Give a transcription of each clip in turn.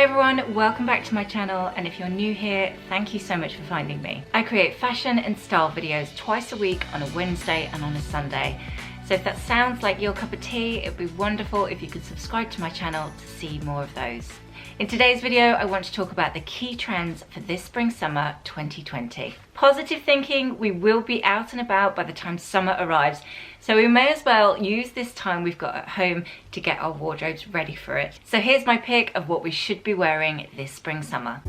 Hi everyone, welcome back to my channel, and if you're new here, thank you so much for finding me. I create fashion and style videos twice a week on a Wednesday and on a Sunday. So if that sounds like your cup of tea, it'd be wonderful if you could subscribe to my channel to see more of those. In today's video, I want to talk about the key trends for this spring-summer 2020. Positive thinking, we will be out and about by the time summer arrives, so we may as well use this time we've got at home to get our wardrobes ready for it. So here's my pick of what we should be wearing this spring-summer.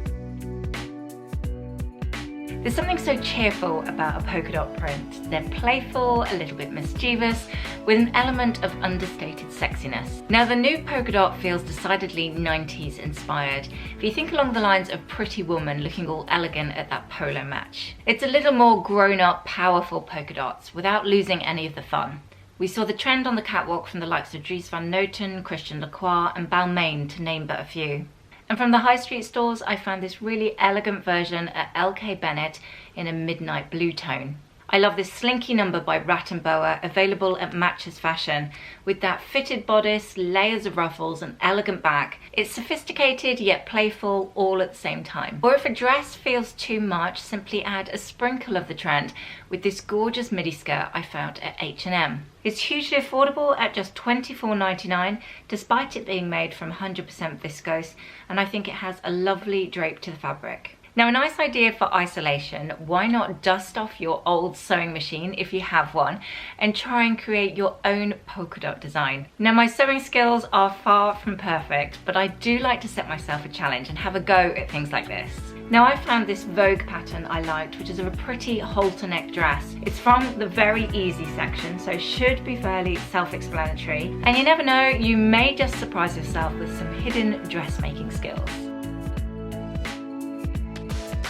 There's something so cheerful about a polka dot print. They're playful, a little bit mischievous, with an element of understated sexiness. Now the new polka dot feels decidedly 90s inspired, if you think along the lines of Pretty Woman looking all elegant at that polo match. It's a little more grown-up, powerful polka dots without losing any of the fun. We saw the trend on the catwalk from the likes of Dries van Noten, Christian Lacroix and Balmain, to name but a few. And from the high street stores, I found this really elegant version at LK Bennett in a midnight blue tone. I love this slinky number by Rat & Boa, available at Matches Fashion, with that fitted bodice, layers of ruffles and elegant back. It's sophisticated yet playful all at the same time. Or if a dress feels too much, simply add a sprinkle of the trend with this gorgeous midi skirt I found at H&M. It's hugely affordable at just $24.99, despite it being made from 100% viscose, and I think it has a lovely drape to the fabric. Now, a nice idea for isolation, why not dust off your old sewing machine if you have one and try and create your own polka dot design. Now, my sewing skills are far from perfect, but I do like to set myself a challenge and have a go at things like this. Now, I found this Vogue pattern I liked, which is of a pretty halter neck dress. It's from the very easy section, so should be fairly self-explanatory. And you never know, you may just surprise yourself with some hidden dressmaking skills.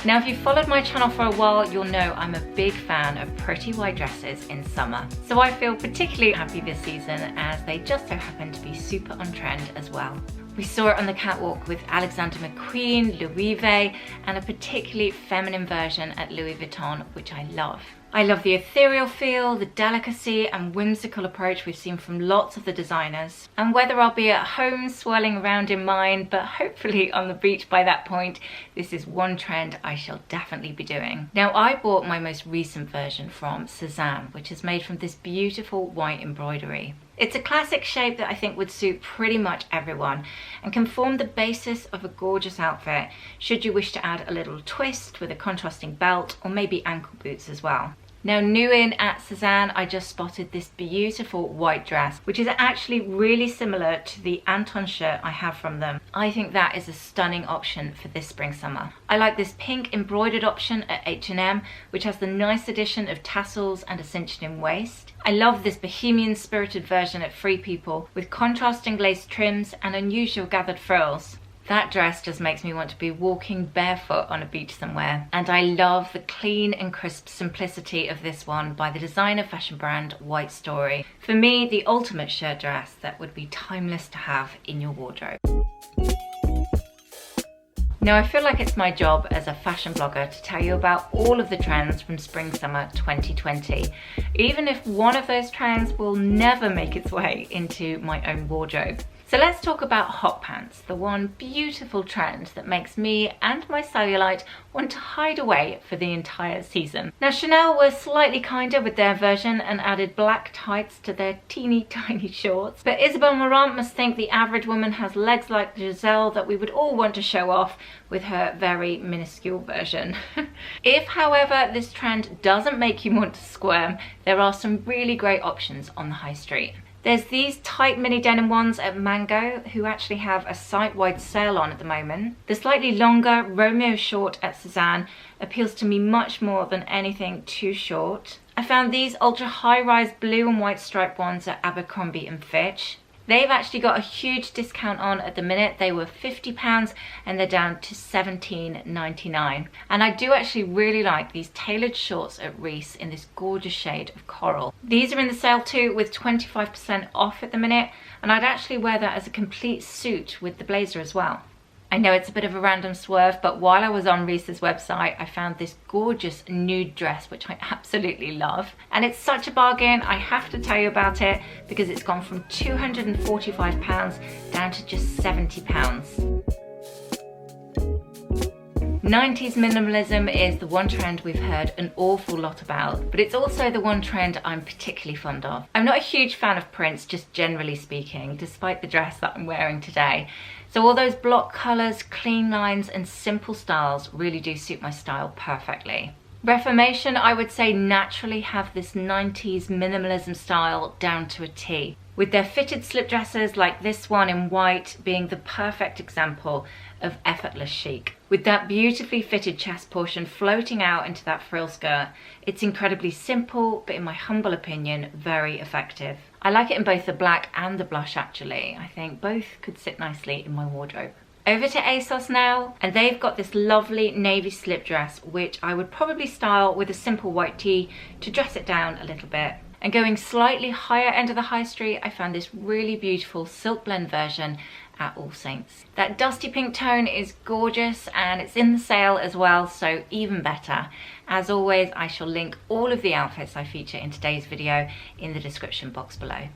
Now, if you've followed my channel for a while, you'll know I'm a big fan of pretty white dresses in summer. So I feel particularly happy this season as they just so happen to be super on trend as well. We saw it on the catwalk with Alexander McQueen, Louis V, and a particularly feminine version at Louis Vuitton, which I love. I love the ethereal feel, the delicacy and whimsical approach we've seen from lots of the designers. And whether I'll be at home swirling around in mine, but hopefully on the beach by that point, this is one trend I shall definitely be doing. Now, I bought my most recent version from Cézanne, which is made from this beautiful white embroidery. It's a classic shape that I think would suit pretty much everyone and can form the basis of a gorgeous outfit should you wish to add a little twist with a contrasting belt or maybe ankle boots as well. Now, new in at Cézanne, I just spotted this beautiful white dress, which is actually really similar to the Anton shirt I have from them. I think that is a stunning option for this spring-summer. I like this pink embroidered option at H&M, which has the nice addition of tassels and a cinched-in waist. I love this bohemian spirited version at Free People with contrasting lace trims and unusual gathered frills. That dress just makes me want to be walking barefoot on a beach somewhere. And I love the clean and crisp simplicity of this one by the designer fashion brand White Story. For me, the ultimate shirt dress that would be timeless to have in your wardrobe. Now, I feel like it's my job as a fashion blogger to tell you about all of the trends from spring-summer 2020, even if one of those trends will never make its way into my own wardrobe. So let's talk about hot pants, the one beautiful trend that makes me and my cellulite want to hide away for the entire season. Now, Chanel were slightly kinder with their version and added black tights to their teeny tiny shorts, but Isabel Marant must think the average woman has legs like Giselle that we would all want to show off with her very minuscule version. If, however, this trend doesn't make you want to squirm, there are some really great options on the high street. There's these tight mini denim ones at Mango, who actually have a site-wide sale on at the moment. The slightly longer Romeo short at Cézanne appeals to me much more than anything too short. I found these ultra high-rise blue and white striped ones at Abercrombie & Fitch. They've actually got a huge discount on at the minute. They were £50 and they're down to $17.99. And I do actually really like these tailored shorts at Reiss in this gorgeous shade of coral. These are in the sale too with 25% off at the minute, and I'd actually wear that as a complete suit with the blazer as well. I know it's a bit of a random swerve, but while I was on Reese's website, I found this gorgeous nude dress, which I absolutely love. And it's such a bargain, I have to tell you about it, because it's gone from £245 down to just £70. 90s minimalism is the one trend we've heard an awful lot about, but it's also the one trend I'm particularly fond of. I'm not a huge fan of prints, just generally speaking, despite the dress that I'm wearing today. So all those block colours, clean lines and simple styles really do suit my style perfectly. Reformation, I would say, naturally have this 90s minimalism style down to a T, with their fitted slip dresses like this one in white being the perfect example of effortless chic. With that beautifully fitted chest portion floating out into that frill skirt, it's incredibly simple, but in my humble opinion, very effective. I like it in both the black and the blush actually. I think both could sit nicely in my wardrobe. Over to ASOS now, and they've got this lovely navy slip dress, which I would probably style with a simple white tee to dress it down a little bit. And going slightly higher end of the high street, I found this really beautiful silk blend version at All Saints. That dusty pink tone is gorgeous and it's in the sale as well, so even better. As always, I shall link all of the outfits I feature in today's video in the description box below.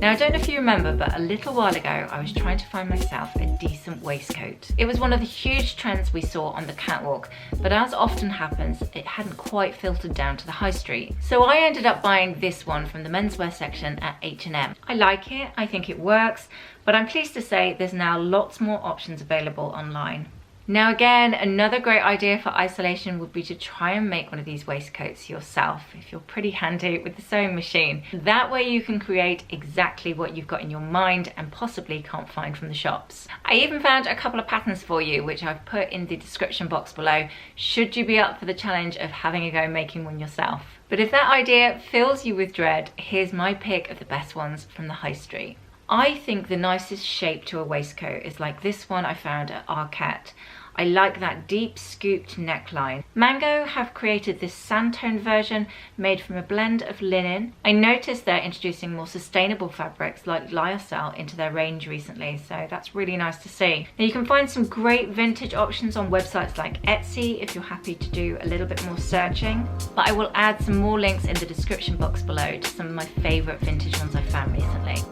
Now, I don't know if you remember, but a little while ago, I was trying to find myself a decent waistcoat. It was one of the huge trends we saw on the catwalk, but as often happens, it hadn't quite filtered down to the high street. So I ended up buying this one from the menswear section at H&M. I like it, I think it works, but I'm pleased to say there's now lots more options available online. Now again, another great idea for isolation would be to try and make one of these waistcoats yourself if you're pretty handy with the sewing machine. That way you can create exactly what you've got in your mind and possibly can't find from the shops. I even found a couple of patterns for you, which I've put in the description box below, should you be up for the challenge of having a go making one yourself. But if that idea fills you with dread, here's my pick of the best ones from the high street. I think the nicest shape to a waistcoat is like this one I found at Arket. I like that deep scooped neckline. Mango have created this sandtone version made from a blend of linen. I noticed they're introducing more sustainable fabrics like lyocell into their range recently, so that's really nice to see. Now you can find some great vintage options on websites like Etsy if you're happy to do a little bit more searching, but I will add some more links in the description box below to some of my favourite vintage ones I found recently.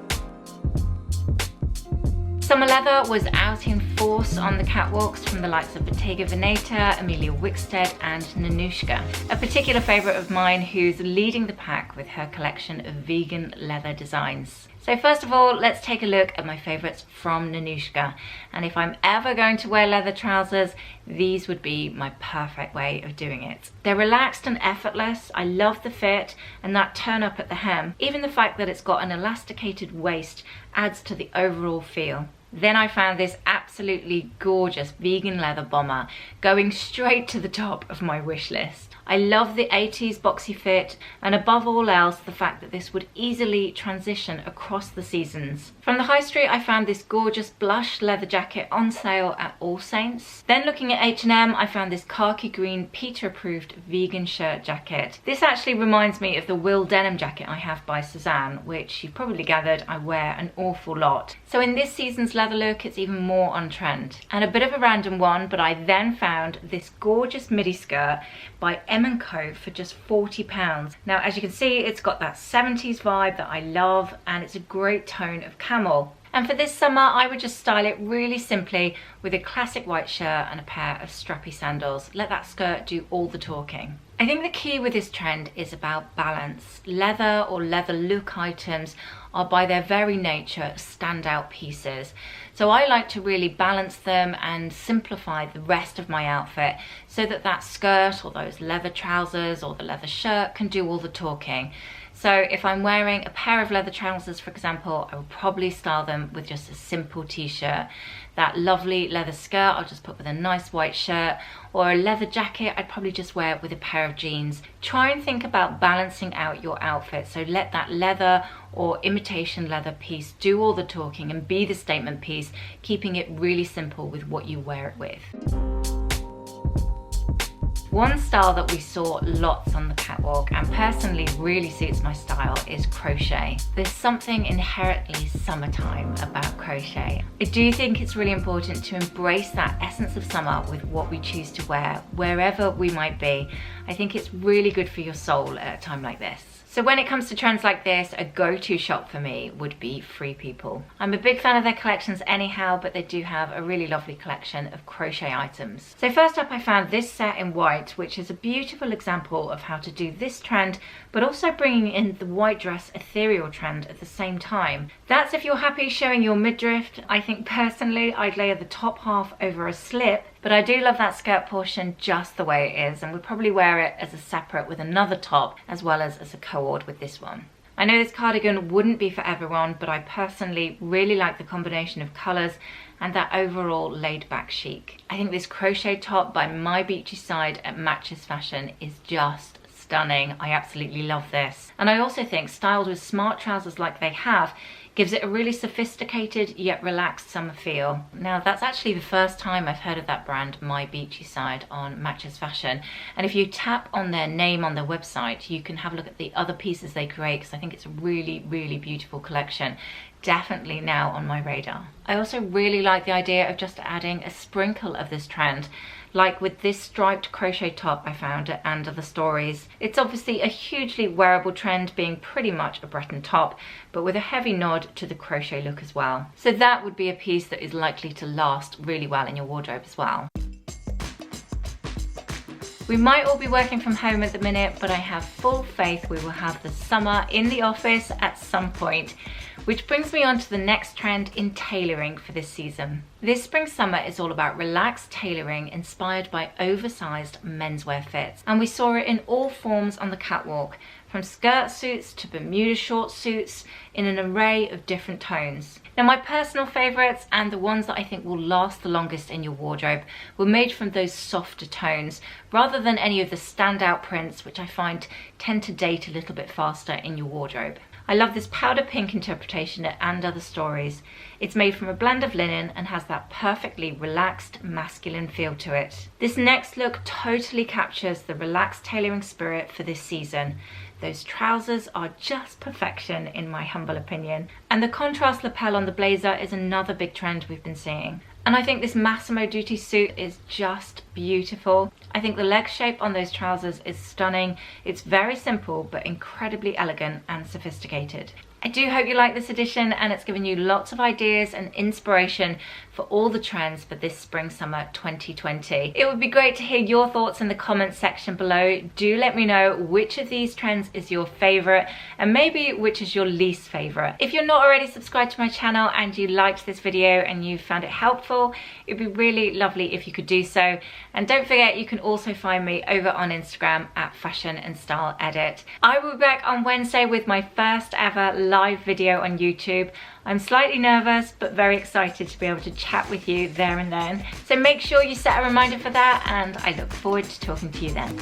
Summer leather was out in force on the catwalks from the likes of Bottega Veneta, Emilia Wickstead and Nanushka. A particular favourite of mine who's leading the pack with her collection of vegan leather designs. So first of all, let's take a look at my favourites from Nanushka. And if I'm ever going to wear leather trousers, these would be my perfect way of doing it. They're relaxed and effortless. I love the fit and that turn up at the hem. Even the fact that it's got an elasticated waist adds to the overall feel. Then I found this absolutely gorgeous vegan leather bomber going straight to the top of my wish list. I love the 80s boxy fit and above all else the fact that this would easily transition across the seasons. From the high street I found this gorgeous blush leather jacket on sale at All Saints. Then looking at H&M I found this khaki green PETA approved vegan shirt jacket. This actually reminds me of the Will denim jacket I have by Suzanne, which you've probably gathered I wear an awful lot. So in this season's leather look it's even more on trend. And a bit of a random one, but I then found this gorgeous midi skirt by M&Co for just £40. Now as you can see it's got that 70s vibe that I love and it's a great tone of camel. And for this summer I would just style it really simply with a classic white shirt and a pair of strappy sandals. Let that skirt do all the talking. I think the key with this trend is about balance. Leather or leather look items are by their very nature standout pieces. So I like to really balance them and simplify the rest of my outfit so that that skirt or those leather trousers or the leather shirt can do all the talking. So if I'm wearing a pair of leather trousers, for example, I will probably style them with just a simple t-shirt. That lovely leather skirt I'll just put with a nice white shirt, or a leather jacket I'd probably just wear with a pair of jeans. Try and think about balancing out your outfit, so let that leather or imitation leather piece do all the talking and be the statement piece, keeping it really simple with what you wear it with. One style that we saw lots on the catwalk and personally really suits my style is crochet. There's something inherently summertime about crochet. I do think it's really important to embrace that essence of summer with what we choose to wear, wherever we might be. I think it's really good for your soul at a time like this. So when it comes to trends like this, a go-to shop for me would be Free People. I'm a big fan of their collections anyhow, but they do have a really lovely collection of crochet items. So first up, I found this set in white, which is a beautiful example of how to do this trend, but also bringing in the white dress ethereal trend at the same time. That's if you're happy showing your midriff. I think personally I'd layer the top half over a slip, but I do love that skirt portion just the way it is, and would probably wear it as a separate with another top as well as a co-ord with this one. I know this cardigan wouldn't be for everyone, but I personally really like the combination of colours and that overall laid back chic. I think this crochet top by My Beachy Side at Matches Fashion is just stunning. I absolutely love this. And I also think styled with smart trousers like they have, gives it a really sophisticated yet relaxed summer feel. Now that's actually the first time I've heard of that brand, My Beachy Side, on Matches Fashion. And if you tap on their name on their website, you can have a look at the other pieces they create, because I think it's a really, really beautiful collection. Definitely now on my radar. I also really like the idea of just adding a sprinkle of this trend, like with this striped crochet top I found at And Other Stories. It's obviously a hugely wearable trend, being pretty much a Breton top, but with a heavy nod to the crochet look as well. So that would be a piece that is likely to last really well in your wardrobe as well. We might all be working from home at the minute, but I have full faith we will have the summer in the office at some point. Which brings me on to the next trend in tailoring for this season. This spring summer is all about relaxed tailoring inspired by oversized menswear fits. And we saw it in all forms on the catwalk, from skirt suits to Bermuda short suits in an array of different tones. Now my personal favourites, and the ones that I think will last the longest in your wardrobe, were made from those softer tones rather than any of the standout prints, which I find tend to date a little bit faster in your wardrobe. I love this powder pink interpretation at And Other Stories. It's made from a blend of linen and has that perfectly relaxed masculine feel to it. This next look totally captures the relaxed tailoring spirit for this season. Those trousers are just perfection in my humble opinion. And the contrast lapel on the blazer is another big trend we've been seeing. And I think this Massimo Dutti suit is just beautiful. I think the leg shape on those trousers is stunning. It's very simple, but incredibly elegant and sophisticated. I do hope you like this edition, and it's given you lots of ideas and inspiration for all the trends for this spring summer 2020. It would be great to hear your thoughts in the comments section below. Do let me know which of these trends is your favorite, and maybe which is your least favorite. If you're not already subscribed to my channel and you liked this video and you found it helpful, it'd be really lovely if you could do so. And don't forget, you can also find me over on Instagram at Fashion and Style Edit. I will be back on Wednesday with my first ever live video on YouTube. I'm slightly nervous, but very excited to be able to chat with you there and then. So make sure you set a reminder for that, and I look forward to talking to you then.